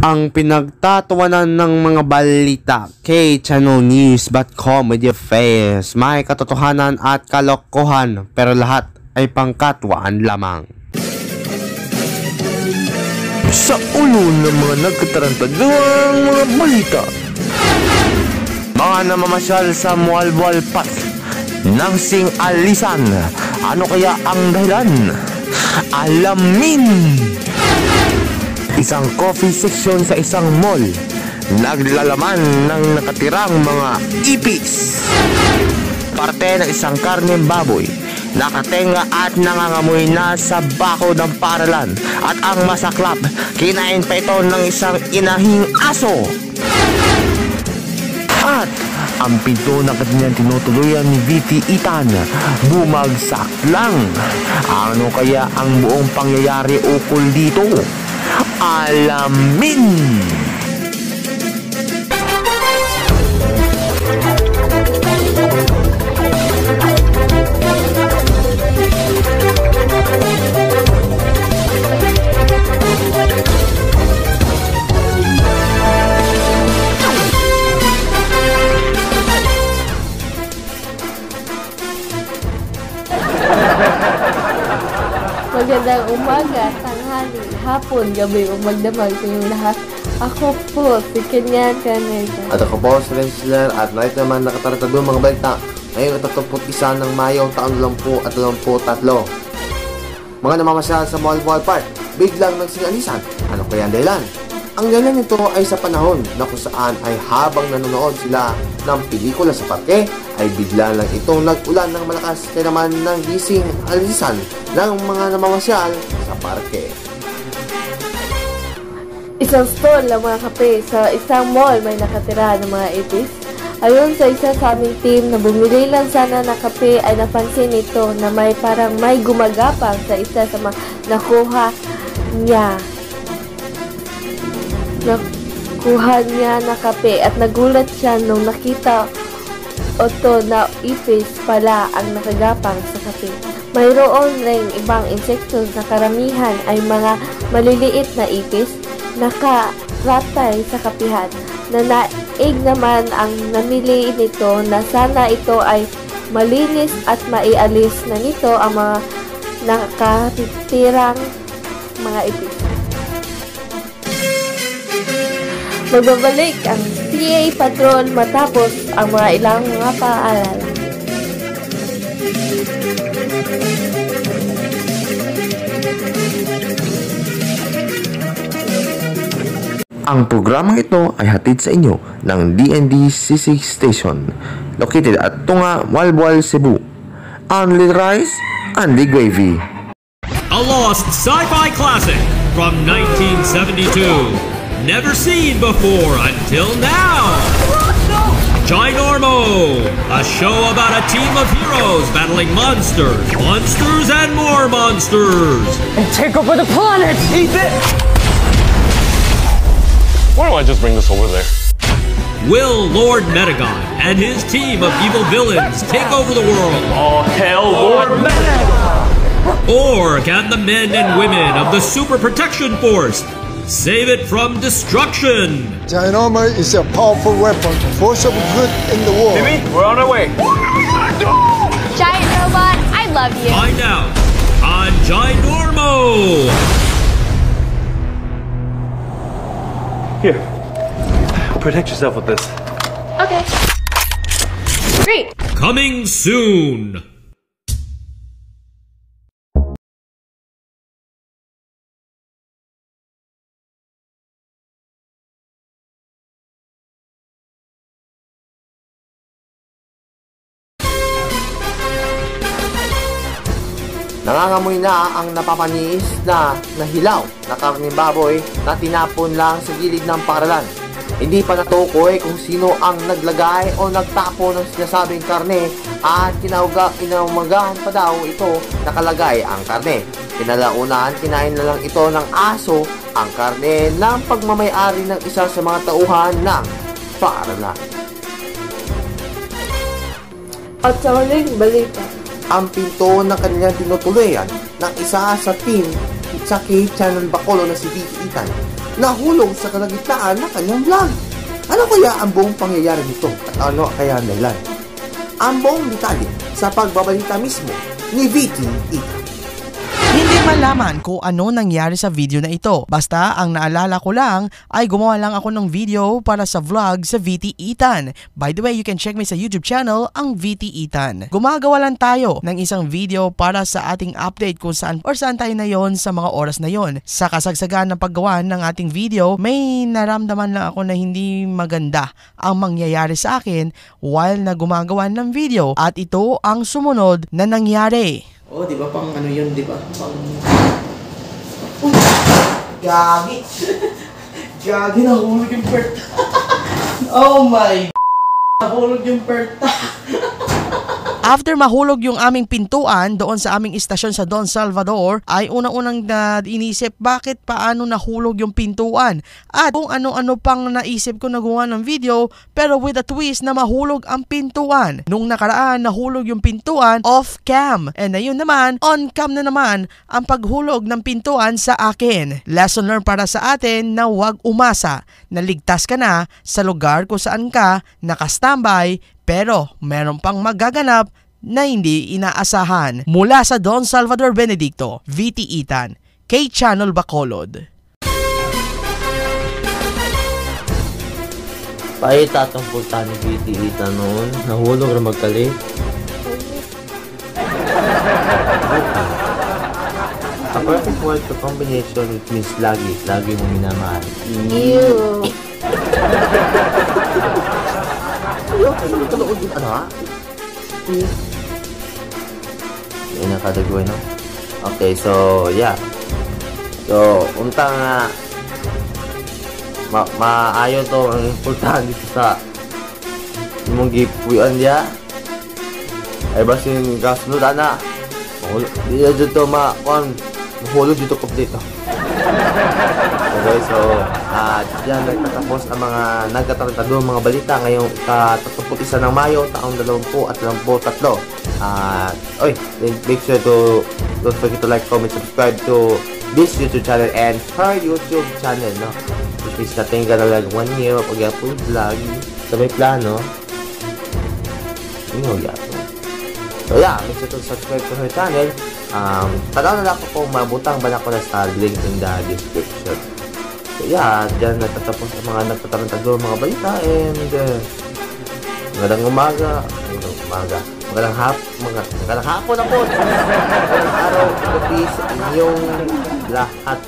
Ang pinagtatawanan ng mga balita kay channelnews.com with your face. May katotohanan at kalokohan pero lahat ay pangkatwaan lamang. Sa ulo ng mga nagkatarantadang mga balita, mga namamasyal sa Mualboal Path ng Sing-Alisan. Ano kaya ang dahilan? Alamin! Isang coffee section sa isang mall, naglalaman ng nakatirang mga ipis. Parte ng isang karneng baboy, nakatenga at nangangamoy na sa bako ng paaralan. At ang masaklap, kinain pa ito ng isang inahing aso. At ang pinto ng kanyang tinutuluyan ni VT Ethan, bumagsak lang. Ano kaya ang buong pangyayari ukol dito? Alamin! Magandang umaga, tanghali, hapon, gabi o magdamag sa inyong lahat. Ako po, si Kenyan Caneda. At ako po, si Rensler, at night naman nakatarantado mga balita. Ngayong 31 ng Mayo, taon 2023. Mga namamasyal sa Mualboal Park, biglang nagsing-alisan. Ano kaya ang dahilan? Ang dahilan nito ay sa panahon na kung saan ay habang nanonood sila ng pelikula sa parke, ay bigla lang itong nag-ulan ng malakas kaya naman ng gising-alisan ng mga namamasyal sa parke. Isang stall ng mga kape sa isang mall may nakatira ng mga ipis. Ayon sa isa sa aming team na bumili lang sana ng kape ay napansin nito na may parang may gumagapang sa isa sa mga nakuha niya na kape at nagulat siya nung nakita oto na ipis pala ang nakagapang sa kape. Mayroon ring ibang insekto na karamihan ay mga maliliit na ipis nakaratay sa kapihan. Nanaig naman ang namili nito na sana ito ay malinis at maialis na nito ang mga nakatitirang mga ipis. Magbabalik ang PA Patrol matapos ang mga ilang mga paalala. Ang programang ito ay hatid sa inyo ng DND Sisig Station, located at Tunga, Mualboal, Cebu. Only rice, only gravy. A lost sci-fi classic from 1972. Never seen before until now. Ginormo, a show about a team of heroes battling monsters, and more monsters. And take over the planet! Eat it! Why don't I just bring this over there? Will Lord Metagon and his team of evil villains take over the world? All hail Lord Metagon! Or can the men and women of the Super Protection Force save it from destruction? Ginormo is a powerful weapon, force of good in the world. Timmy, we're on our way. Giant robot, I love you. Find out on Ginormo. Here, protect yourself with this. Okay. Great. Coming soon. Nangangamoy na ang napapaniis na hilaw na karneng baboy na tinapon lang sa gilid ng paaralan. Hindi pa natukoy kung sino ang naglagay o nagtapo ng sinasabing karne at kinaumagaan pa daw ito nakalagay ang karne. Kinalaunan, kinain na lang ito ng aso ang karne ng pagmamayari ng isa sa mga tauhan ng paaralan. At sa huling balita, ang pinto ng kanilang tinutuluyan ng isa sa team sa K-Channel Bacolod na si VT Ethan nahulog sa kalagitnaan ng kanyang vlog. Ano kaya ang buong pangyayari nito at ano kaya ang dahilan? Ang buong detalye sa pagbabalita mismo ni VT Ethan. Hindi malaman kung ano nangyari sa video na ito. Basta ang naalala ko lang ay gumawa lang ako ng video para sa vlog sa VT Ethan. By the way, you can check me sa YouTube channel, ang VT Ethan. Gumagawa lang tayo ng isang video para sa ating update kung saan tayo na yon sa mga oras na yon. Sa kasagsagan ng paggawa ng ating video, may naramdaman lang ako na hindi maganda ang mangyayari sa akin while na gumagawa ng video. At ito ang sumunod na nangyari. Oh, di ba pang ano yun, di ba? Pang... Gagi! Gagi, nahulog yung perta. Oh my God! Nahulog yung perta. After mahulog yung aming pintuan doon sa aming istasyon sa Don Salvador, ay unang-unang inisip bakit paano nahulog yung pintuan. At kung ano-ano pang naisip ko na gumawa ng video, pero with a twist na mahulog ang pintuan. Nung nakaraan, nahulog yung pintuan off-cam. And ayun naman, on-cam na naman ang paghulog ng pintuan sa akin. Lesson learned para sa atin na huwag umasa na ligtas ka na sa lugar kung saan ka nakastambay, pero meron pang magaganap na hindi inaasahan. Mula sa Don Salvador Benedicto, VT Ethan, K-Channel Bacolod. Paita itong punta ni VT Ethan noon. Nahulog na magkalit. A perfect word to combination with Miss Lagi. Lagi mo minamahal. Ew. Ano ha? Yan ang kadagawin, no? Okay, so, yeah. So, unta nga maayo to ang importante dito sa mong gipuyan niya. Ay basin kasunod ana. Di dito mahulog dito kompleto. Okay, so diyan nagtatapos ang mga nagtatarantado mga balita ngayong 31 ng Mayo taong 2023. Make sure to don't forget to like, comment, subscribe to this YouTube channel and her YouTube channel, no? Which means natin ka na lang 1 year pag-upload vlog sa may plano. So yeah, make sure to subscribe to her channel. Tanaw na lang ako kung mabutang ba na ko na sa link in the description. So yeah, dyan natatapos ang mga nagtatarantado mga balita and magandang umaga, magandang hapon na po, magandang araw, gabi sa inyong lahat.